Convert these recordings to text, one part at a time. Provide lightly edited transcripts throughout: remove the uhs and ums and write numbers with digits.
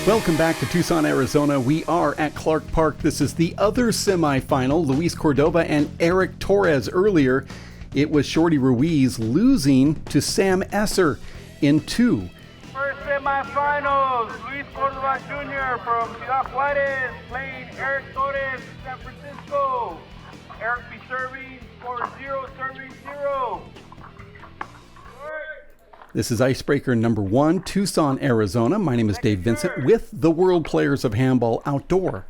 Welcome back to Tucson, Arizona. We are at Clark Park. This is the other semifinal. Luis Cordova and Eric Torres. Earlier, it was Shorty Ruiz losing to Sam Esser in 2. First semifinals, Luis Cordova Jr. from Ciudad Juarez playing Eric Torres, San Francisco. Eric be serving, score 0, serving 0. This is Icebreaker number 1, Tucson, Arizona. My name is Dave Vincent with the World Players of Handball Outdoor.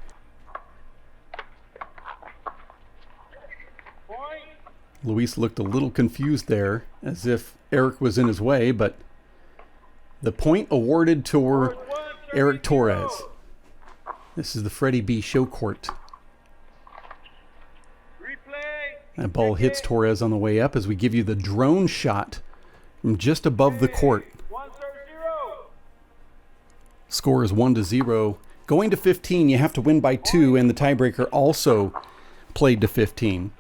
Luis looked a little confused there, as if Eric was in his way, but the point awarded to Eric Torres. This is the Freddie B. Show Court. That ball hits Torres on the way up as we give you the drone shot from just above the court. Score is 1-0. Going to 15, you have to win by 2, and the tiebreaker also played to 15.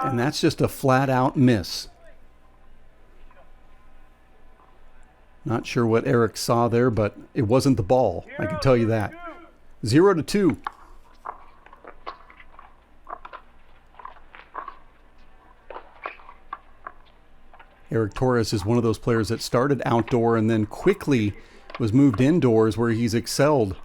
And that's just a flat-out miss. Not sure what Eric saw there, but it wasn't the ball. I can tell you that. 0-2. Eric Torres is one of those players that started outdoor and then quickly was moved indoors where he's excelled.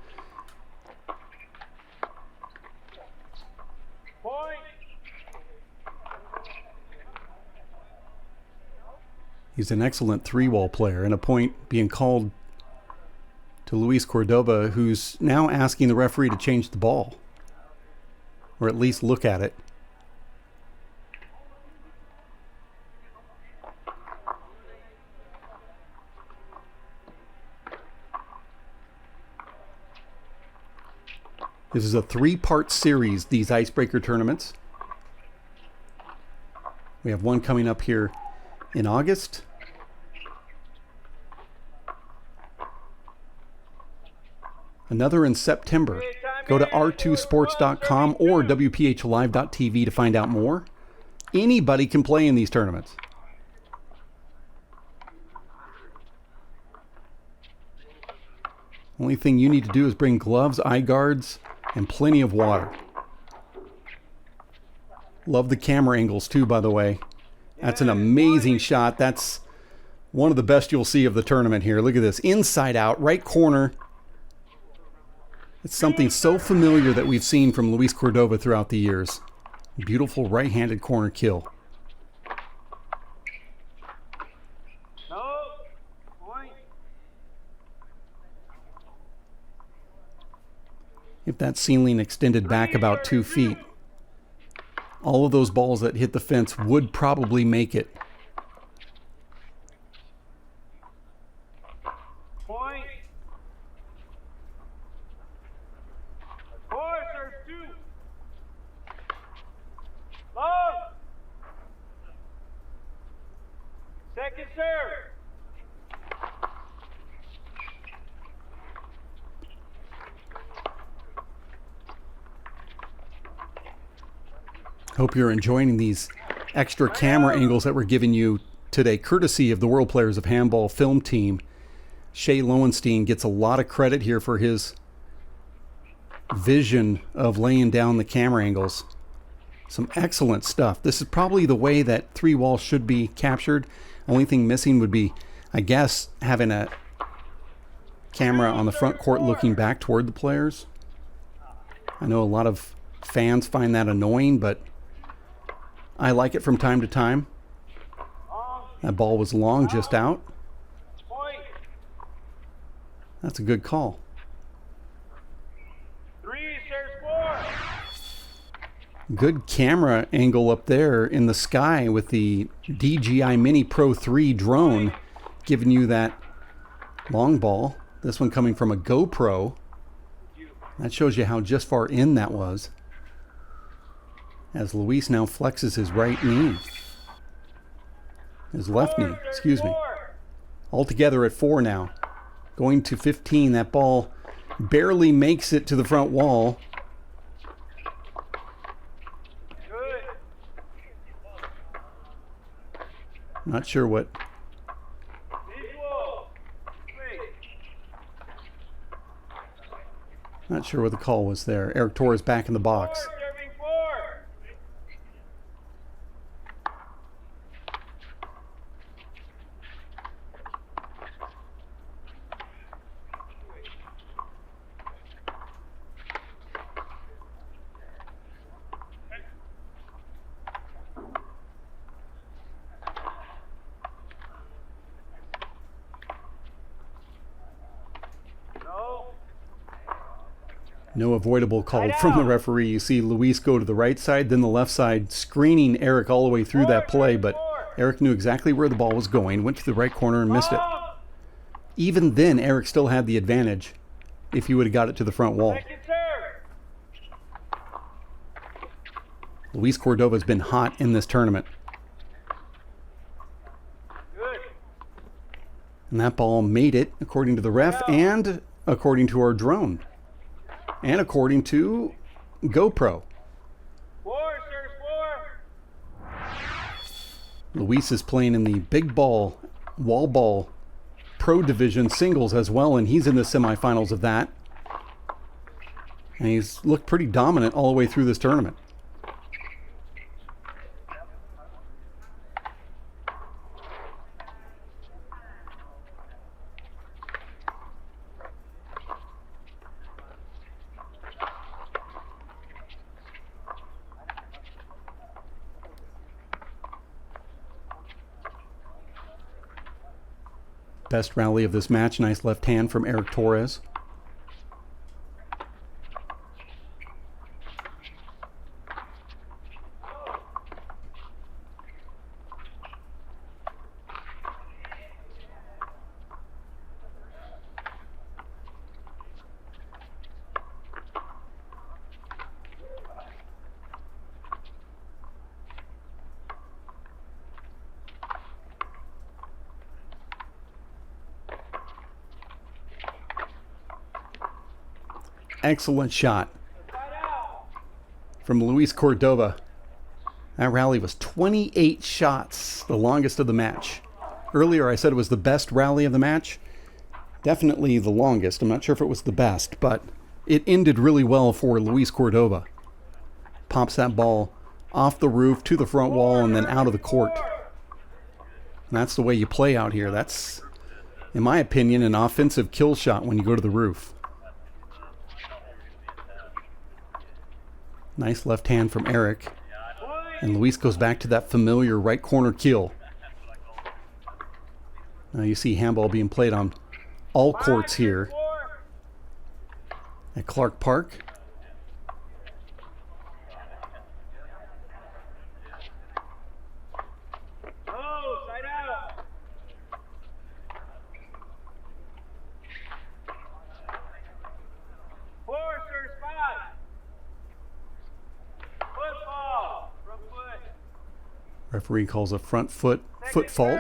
He's an excellent three-wall player, and a point being called to Luis Cordova, who's now asking the referee to change the ball, or at least look at it. This is a 3-part series, these Icebreaker tournaments. We have one coming up here in August. Another in September. Go to r2sports.com or WPHLive.tv to find out more. Anybody can play in these tournaments. Only thing you need to do is bring gloves, eye guards, and plenty of water. Love the camera angles too, by the way. That's an amazing shot. That's one of the best you'll see of the tournament here. Look at this. Inside out, right corner. It's something so familiar that we've seen from Luis Cordova throughout the years. Beautiful right-handed corner kill. If that ceiling extended back about 2 feet, all of those balls that hit the fence would probably make it. Second serve. Hope you're enjoying these extra camera angles that we're giving you today, courtesy of the World Players of Handball film team. Shea Lowenstein gets a lot of credit here for his vision of laying down the camera angles. Some excellent stuff. This is probably the way that three walls should be captured. Only thing missing would be, I guess, having a camera on the front court looking back toward the players. I know a lot of fans find that annoying, but I like it from time to time. That ball was long, just out. That's a good call. Good camera angle up there in the sky with the DJI Mini Pro 3 drone giving you that long ball. This one coming from a GoPro. That shows you how just far in that was. As Luis now flexes his right knee. His left knee, excuse me. Altogether at 4 now. Going to 15, that ball barely makes it to the front wall. Not sure what. Not sure what the call was there. Eric Torres back in the box. No avoidable called from the referee. You see Luis go to the right side, then the left side, screening Eric all the way through that play, but Eric knew exactly where the ball was going, went to the right corner and missed it. Even then, Eric still had the advantage if he would have got it to the front wall. Luis Cordova has been hot in this tournament. And that ball made it, according to the ref, and according to our drone. And according to GoPro. Luis is playing in the big ball, wall ball, pro division singles as well, and he's in the semifinals of that. And he's looked pretty dominant all the way through this tournament. Best rally of this match. Nice left hand from Eric Torres. Excellent shot from Luis Cordova. That rally was 28 shots, the longest of the match. Earlier I said it was the best rally of the match. Definitely the longest. I'm not sure if it was the best, but it ended really well for Luis Cordova. Pops that ball off the roof to the front wall and then out of the court. And that's the way you play out here. That's, in my opinion, an offensive kill shot when you go to the roof. Nice left hand from Eric. And Luis goes back to that familiar right corner kill. Now you see handball being played on all courts here at Clark Park. Referee calls a front foot fault.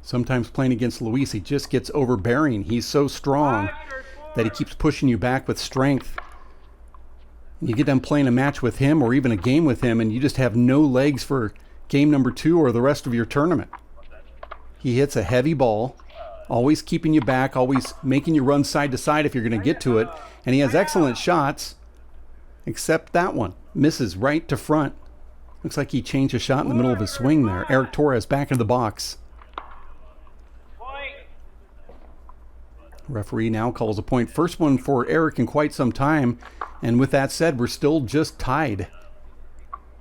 Sometimes playing against Luis, he just gets overbearing. He's so strong that he keeps pushing you back with strength. You get done playing a match with him or even a game with him and you just have no legs for game number 2 or the rest of your tournament. He hits a heavy ball, always keeping you back, always making you run side to side if you're going to get to it. And he has excellent shots, except that one. Misses right to front. Looks like he changed a shot in the middle of his swing there. Eric Torres back into the box. Referee now calls a point. First one for Eric in quite some time. And with that said, we're still just tied.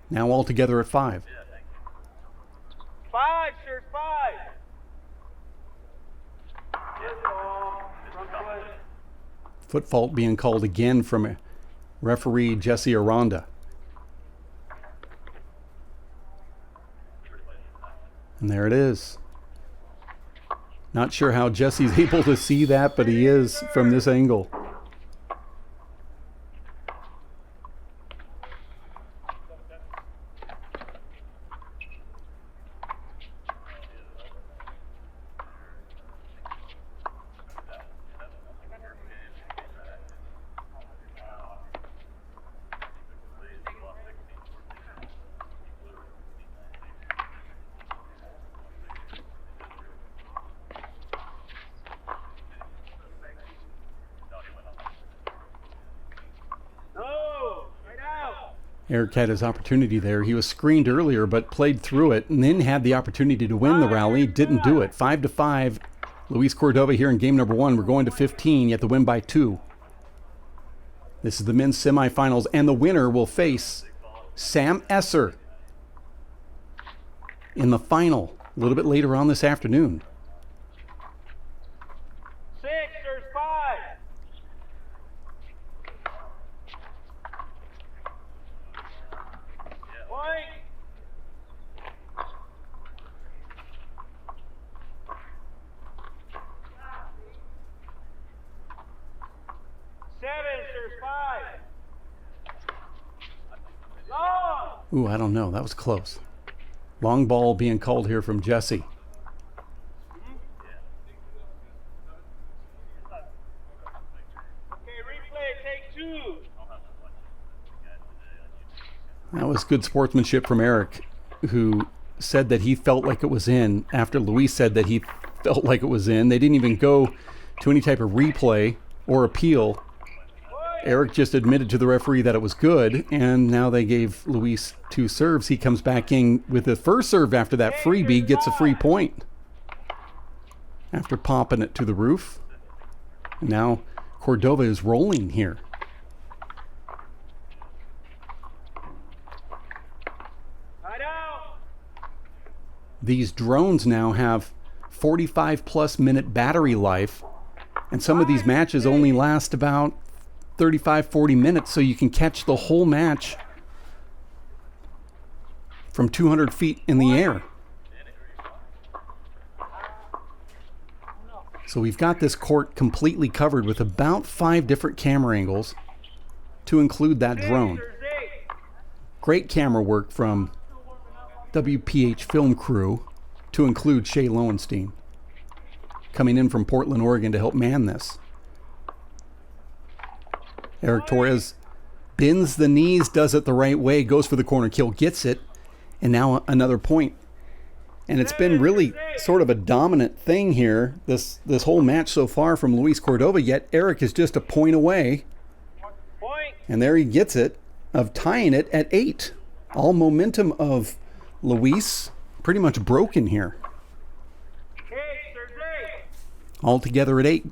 Now all together at 5. 5, sir, 5. Foot fault being called again from referee Jesse Aranda. And there it is. Not sure how Jesse's able to see that, but he is from this angle. Eric had his opportunity there. He was screened earlier, but played through it, and then had the opportunity to win the rally. Didn't do it. 5-5. Luis Cordova here in game number 1. We're going to 15. You have to win by 2. This is the men's semifinals, and the winner will face Sam Esser in the final a little bit later on this afternoon. 6, there's 5. Point. 7, there's 5. Long. Ooh, I don't know. That was close. Long ball being called here from Jesse. Okay, replay, take 2. That was good sportsmanship from Eric, who said that he felt like it was in after Luis said that he felt like it was in. They didn't even go to any type of replay or appeal. Eric just admitted to the referee that it was good, and now they gave Luis 2 serves. He comes back in with the first serve after that freebie, gets a free point after popping it to the roof. And now Cordova is rolling here. These drones now have 45 plus minute battery life, and some of these matches only last about 35-40 minutes, so you can catch the whole match from 200 feet in the air. So we've got this court completely covered with about 5 different camera angles to include that drone. Great camera work from WPH film crew to include Shay Lowenstein, coming in from Portland, Oregon to help man this. Eric Torres bends the knees, does it the right way, goes for the corner kill, gets it, and now another point. And it's been really sort of a dominant thing here, this whole match so far from Luis Cordova, yet Eric is just a point away. And there he gets it, of tying it at 8. All momentum of Luis pretty much broken here. All together at 8.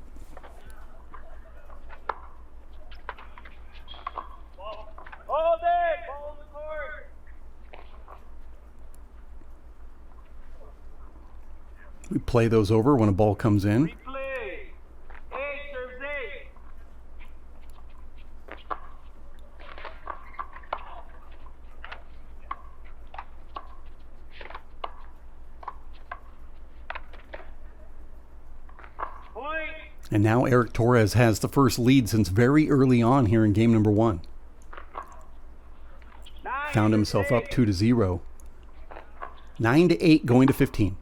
We play those over when a ball comes in. Replay. 8 serves 8. Point. And now Eric Torres has the first lead since very early on here in game number 1. Found himself up 2-0. 9-8 going to 15.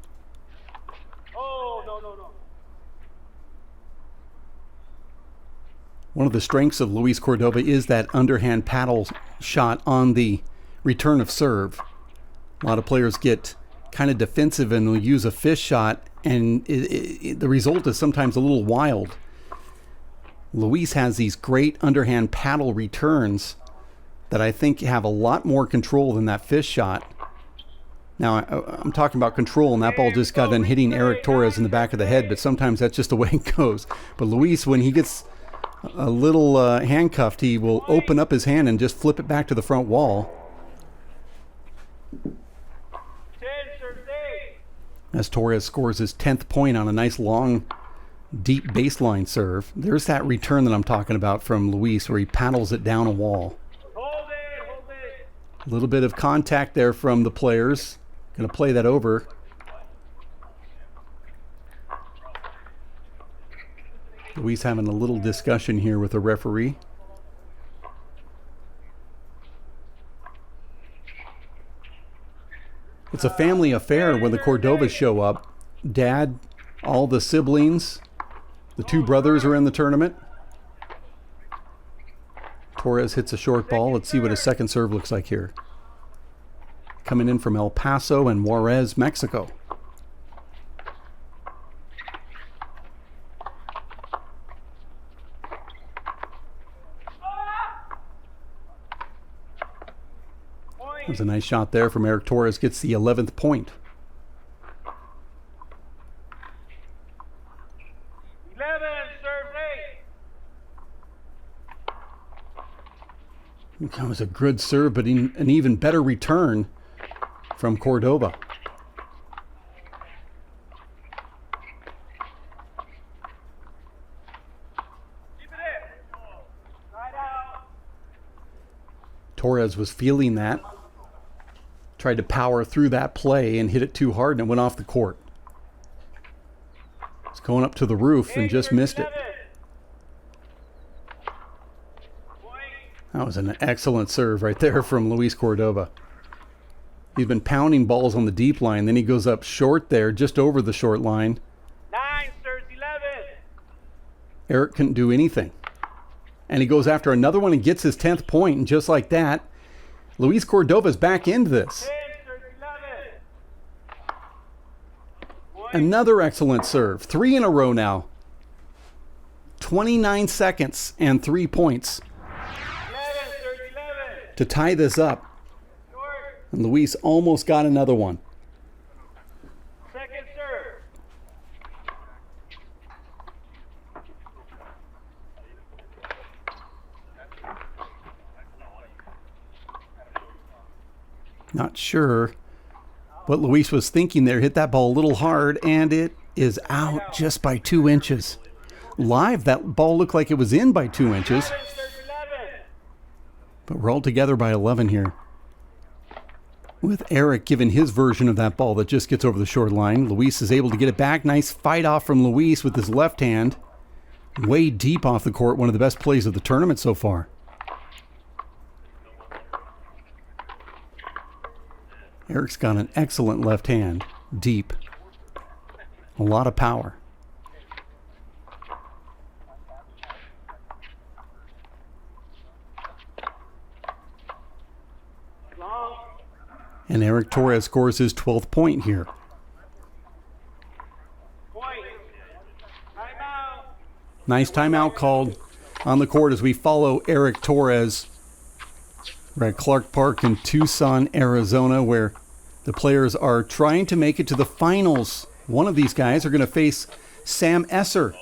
One of the strengths of Luis Cordova is that underhand paddle shot on the return of serve. A lot of players get kind of defensive and will use a fish shot, and the result is sometimes a little wild. Luis has these great underhand paddle returns that I think have a lot more control than that fish shot. Now, I'm talking about control, and that ball just got done hitting Eric Torres in the back of the head, but sometimes that's just the way it goes. But Luis, when he gets a little handcuffed, he will open up his hand and just flip it back to the front wall. As Torres scores his 10th point on a nice long, deep baseline serve. There's that return that I'm talking about from Luis, where he paddles it down a wall. Hold it. A little bit of contact there from the players. Going to play that over. Luis having a little discussion here with the referee. It's a family affair when the Cordovas show up. Dad, all the siblings, the 2 brothers are in the tournament. Torres hits a short ball. Let's see what his second serve looks like here. Coming in from El Paso and Juarez, Mexico. was a nice shot there from Eric Torres. Gets the 11th point. 11 serves 8. That was a good serve, but an even better return from Cordova. Keep it in. Side out. Torres was feeling that. Tried to power through that play and hit it too hard, and it went off the court. It's going up to the roof and just missed it. That was an excellent serve right there from Luis Cordova. He's been pounding balls on the deep line. Then he goes up short there, just over the short line. 9 serves 11. Eric couldn't do anything. And he goes after another one and gets his 10th point. And just like that, Luis Cordova's back into this. 10 serves 11. Another excellent serve. 3 in a row now. 29 seconds and 3 points 11 serves 11. to tie this up. Short. And Luis almost got another one. Second serve. Not sure what Luis was thinking there. Hit that ball a little hard, and it is out just by 2 inches. Live, that ball looked like it was in by 2 inches. 11 serves 11. But we're all together by 11 here. With Eric giving his version of that ball that just gets over the short line. Luis is able to get it back. Nice fight off from Luis with his left hand. Way deep off the court. One of the best plays of the tournament so far. Eric's got an excellent left hand. Deep. A lot of power. Long. And Eric Torres scores his 12th point here. Point. Timeout. Nice timeout called on the court as we follow Eric Torres. We're at Clark Park in Tucson, Arizona, where the players are trying to make it to the finals. One of these guys are going to face Sam Esser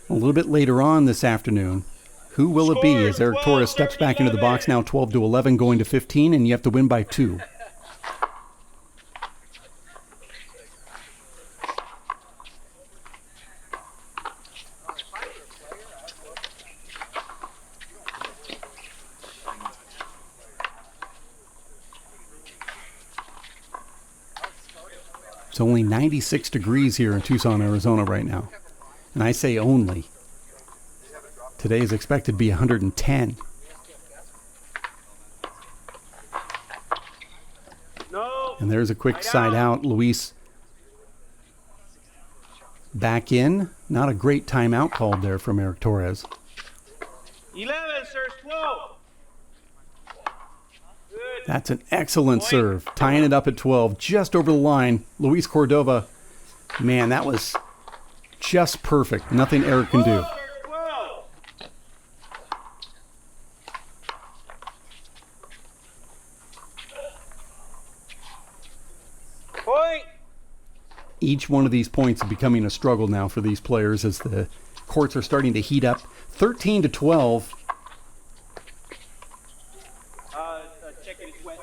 a little bit later on this afternoon. Who will it be as Eric Torres steps back into the box now, 12-11, going to 15, and you have to win by 2. It's only 96 degrees here in Tucson, Arizona right now. And I say only. Today is expected to be 110. No. And there's a quick side out. Luis back in. Not a great timeout called there from Eric Torres. 11 serves 12. Good. That's an excellent serve. Tying it up at 12, just over the line. Luis Cordova, man, that was just perfect. Nothing Eric can do. 12 serves 12. Point. Each one of these points is becoming a struggle now for these players as the courts are starting to heat up. 13-12. Check it, it's wet.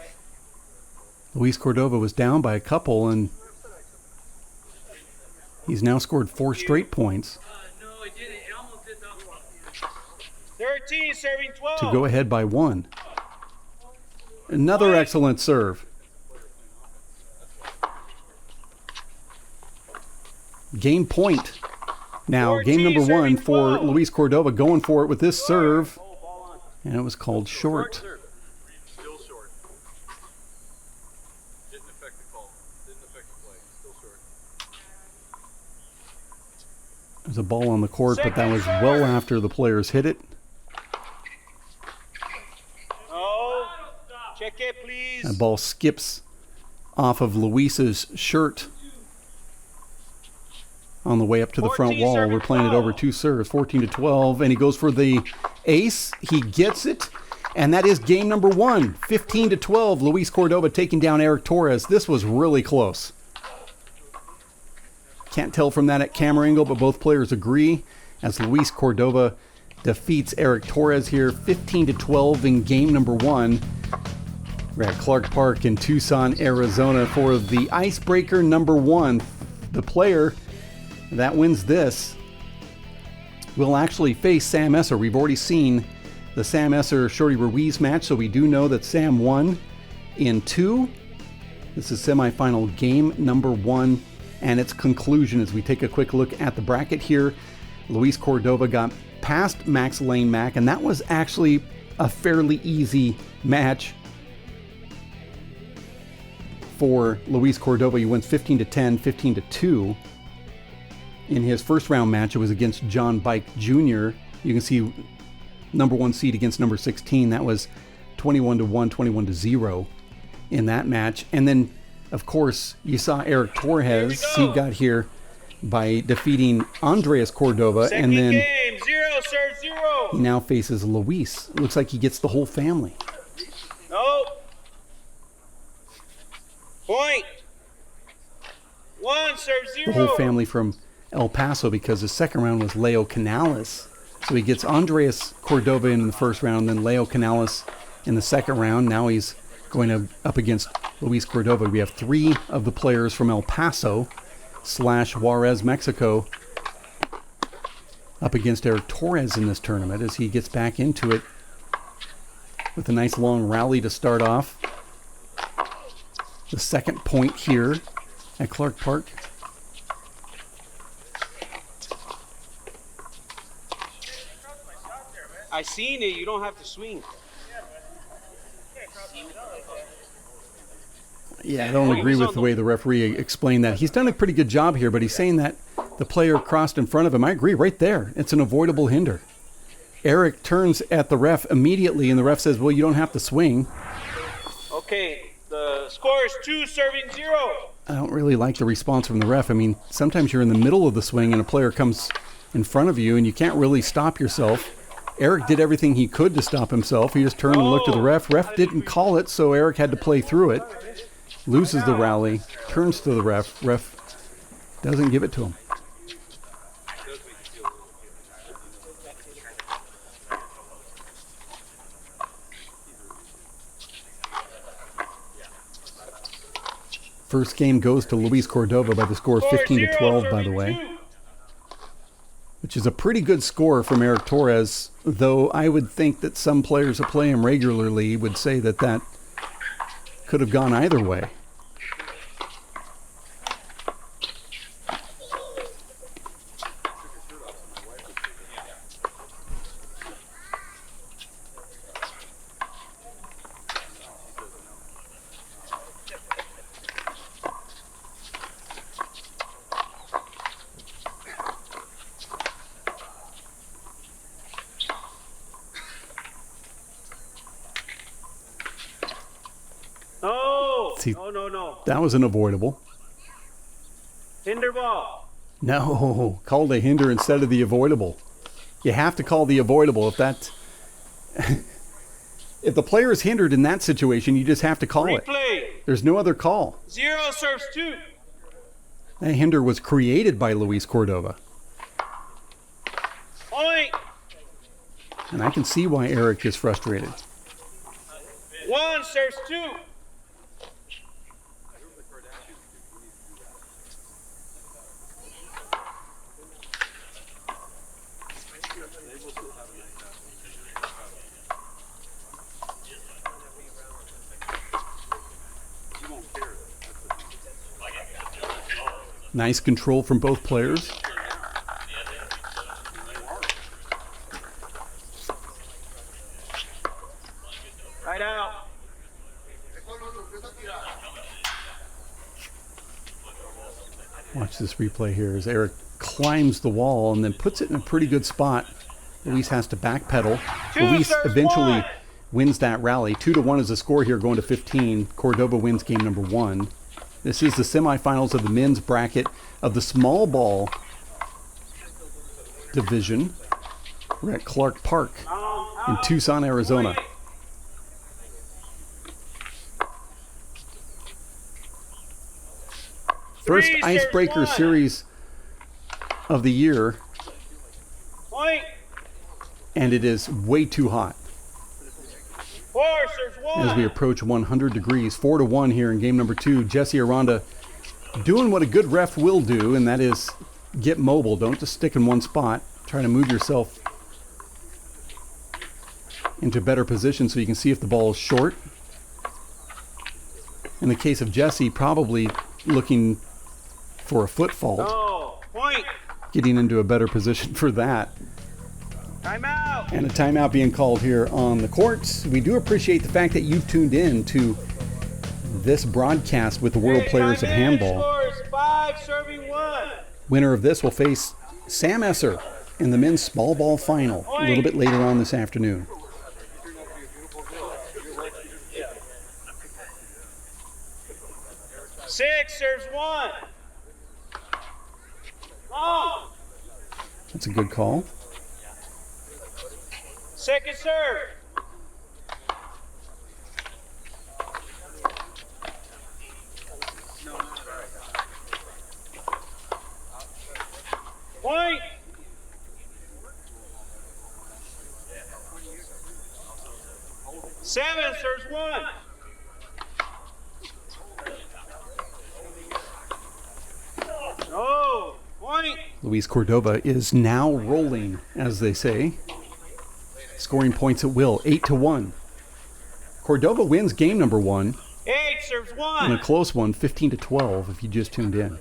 Luis Cordova was down by a couple, and he's now scored 4 straight points No, it didn't. It almost did that one. 13 serving 12. to go ahead by 1. Another excellent serve. Game point. Now, game number 1 for Luis Cordova, going for it with this serve, and it was called short. Still short. Didn't affect the call. Didn't affect the play. Still short. There's a ball on the court, but that was well after the players hit it. Oh, check it, please. That ball skips off of Luis's shirt on the way up to the front 14 wall. serving We're playing it over 2 serves, 14-12, and he goes for the ace. He gets it, And that is game number 1, 15-12. Luis Cordova taking down Eric Torres. This was really close. Can't tell from that at camera angle, but both players agree as Luis Cordova defeats Eric Torres here 15-12 in game number 1. We're at Clark Park in Tucson, Arizona for the Icebreaker number 1. The player that wins this will actually face Sam Esser. We've already seen the Sam Esser Shorty Ruiz match, so we do know that Sam won in 2. This is semifinal game number 1 and its conclusion as we take a quick look at the bracket here. Luis Cordova got past Max Lane Mac, and that was actually a fairly easy match for Luis Cordova. He wins 15-10, 15-2. In his first round match, it was against John Bike Jr. You can see number 1 seed against number 16. That was 21-1, 21-0 in that match. And then, of course, you saw Eric Torres. He got here by defeating Andres Cordova. Second and then game, 0-0. he now faces Luis. It looks like he gets the whole family. Nope. Point. 1, serve 0. The whole family from El Paso, because the second round was Leo Canales. So he gets Andres Cordova in the first round, then Leo Canales in the second round. Now he's going up against Luis Cordova. We have 3 of the players from El Paso / Juarez, Mexico, up against Eric Torres in this tournament as he gets back into it with a nice long rally to start off. The second point here at Clark Park. I seen it. You don't have to swing. Yeah, I don't agree with the way the referee explained that. He's done a pretty good job here, but he's saying that the player crossed in front of him. I agree, right there. It's an avoidable hinder. Eric turns at the ref immediately, and the ref says, well, you don't have to swing. Okay, the score is 2, serving 0. I don't really like the response from the ref. I mean, sometimes you're in the middle of the swing and a player comes in front of you and you can't really stop yourself. Eric did everything he could to stop himself. He just turned and looked at the ref. Ref didn't call it, so Eric had to play through it. Loses the rally, turns to the ref. Ref doesn't give it to him. First game goes to Luis Cordova by the score of 15-12, by the way, which is a pretty good score from Eric Torres, though I would think that some players who play him regularly would say that that could have gone either way. See, No. that was an avoidable. Hinder ball. No, called a hinder instead of the avoidable. You have to call the avoidable. If that, if the player is hindered in that situation, you just have to call it. Replay. There's no other call. 0 serves 2. That hinder was created by Luis Cordova. Point. And I can see why Eric is frustrated. 1 serves 2. Nice control from both players. Right out. Watch this replay here as Eric climbs the wall and then puts it in a pretty good spot. Luis has to backpedal. Luis eventually wins that rally. 2-1 is the score here going to 15. Cordova wins game number 1. This is the semifinals of the men's bracket of the small ball division. We're at Clark Park in Tucson, Arizona. First Three, Icebreaker serves one. series of the year, Point. and it is way too hot. 4, serves 1. As we approach 100 degrees, 4-1 here in game number 2. Jesse Aranda doing what a good ref will do, and that is get mobile. Don't just stick in one spot. Try to move yourself into better position so you can see if the ball is short. In the case of Jesse, probably looking for a foot fault. No. Point. Getting into a better position for that. Timeout. And a timeout being called here on the courts. We do appreciate the fact that you've tuned in to this broadcast with the World Players of Handball. Scores 5, serving 1. Winner of this will face Sam Esser in the men's small ball final a little bit later on this afternoon. Six, serves 1. Long. That's a good call. Second serve. Point. Seven, serves 1. No. Point. Luis Cordova is now rolling, as they say. Scoring points at will, 8-1. Cordova wins game number 1 8, serves in 1. a close one, 15-12 if you just tuned in.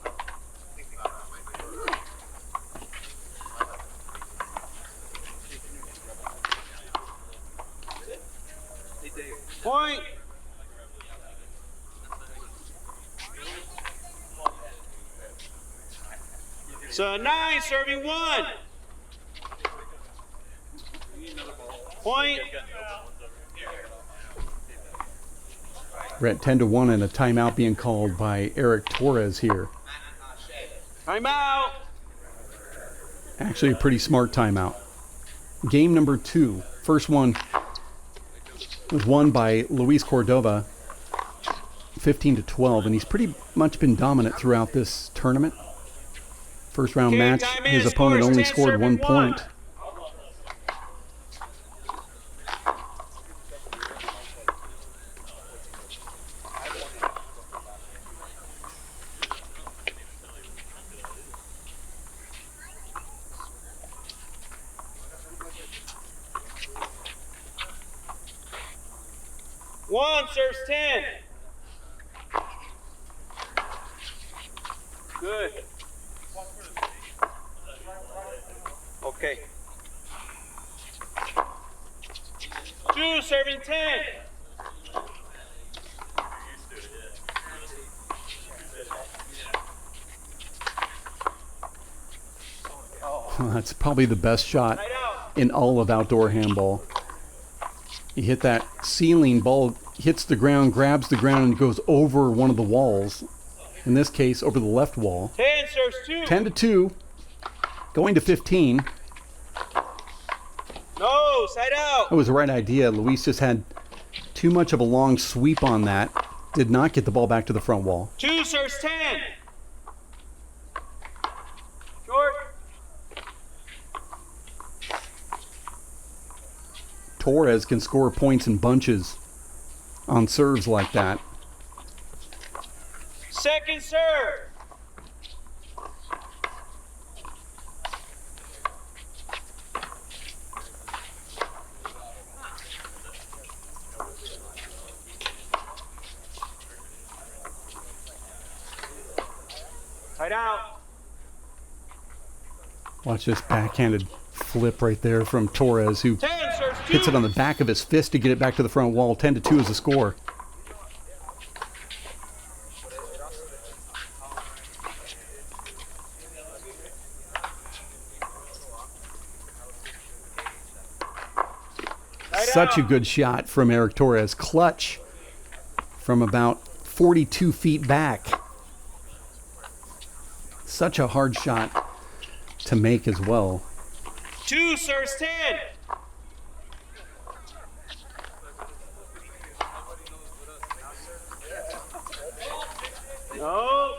Point. So 9, serving 1. Point. We're at 10-1 and a timeout being called by Eric Torres here. Timeout. Actually a pretty smart timeout. Game number 2. First one was won by Luis Cordova, 15-12, and he's pretty much been dominant throughout this tournament. First round Okay, match, time in. his opponent Scores only 10, scored 1 serving 1. point. One, serves 10. Good. Okay. 2, serving 10. That's probably the best shot Right out. in all of outdoor handball. He hit that ceiling, ball hits the ground, grabs the ground, and goes over one of the walls. In this case, over the left wall. 10, serves 2. 10-2, going to 15. No, side out. That was the right idea. Luis just had too much of a long sweep on that. Did not get the ball back to the front wall. 2, serves 10. Short. Torres can score points in bunches on serves like that. Second serve. Right out. Watch this backhanded flip right there from Torres, who 10, serves 2. hits it on the back of his fist to get it back to the front wall. 10-2 is the score. Right Such out. a good shot from Eric Torres. Clutch from about 42 feet back. Such a hard shot to make as well. 2, serves 10. No.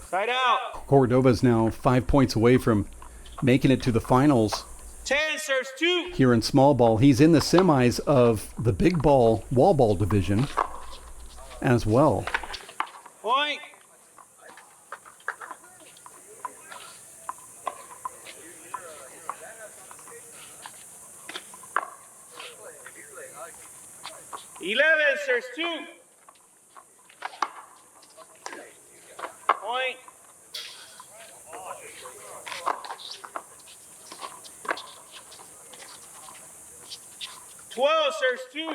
Side out. Cordova's now 5 points away from making it to the finals 10 serves 2. here in small ball. He's in the semis of the big ball wall ball division as well. Point. Serves 2. Point. Serves 2.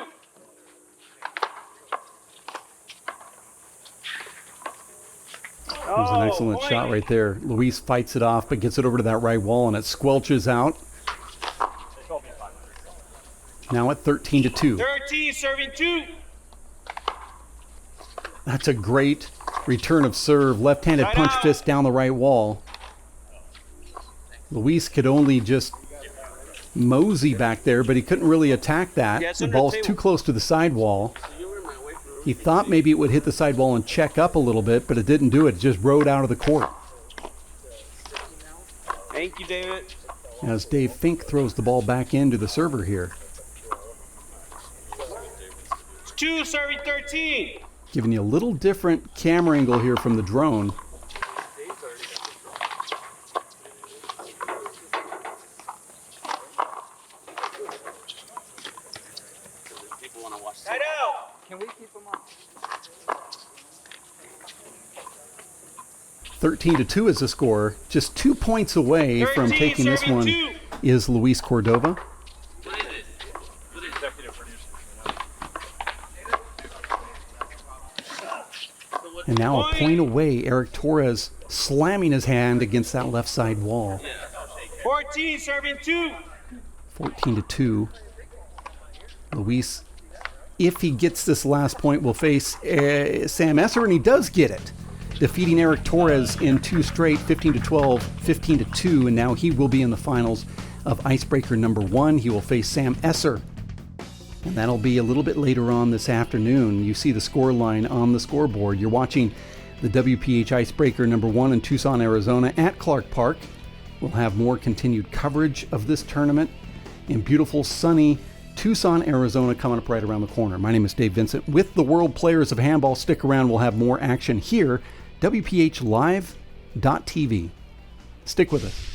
That was an excellent shot right there. Luis fights it off, but gets it over to that right wall, and it squelches out. Now at 13-2. 13 serving 2. That's a great return of serve. Left-handed punch fist down the right wall. Luis could only just mosey back there, but he couldn't really attack that. The ball's too close to the side wall. He thought maybe it would hit the side wall and check up a little bit, but it didn't do it. It just rode out of the court. Thank you, David. As Dave Fink throws the ball back into the server here. 2 serving 13. Giving you a little different camera angle here from the drone. Side out. Can we keep them on? 13-2 is the score. Just 2 points away from taking this one is Luis Cordova. And now a point away, Eric Torres slamming his hand against that left side wall. 14 serving 2. 14-2. Luis, if he gets this last point, will face Sam Esser, and he does get it, defeating Eric Torres in 2 straight, 15-12, 15-2, and now he will be in the finals of Icebreaker number 1. He will face Sam Esser, and that'll be a little bit later on this afternoon. You see the score line on the scoreboard. You're watching the WPH Icebreaker number 1 in Tucson, Arizona at Clark Park. We'll have more continued coverage of this tournament in beautiful, sunny Tucson, Arizona, coming up right around the corner. My name is Dave Vincent with the World Players of Handball. Stick around. We'll have more action here. WPHLiveTV. Stick with us.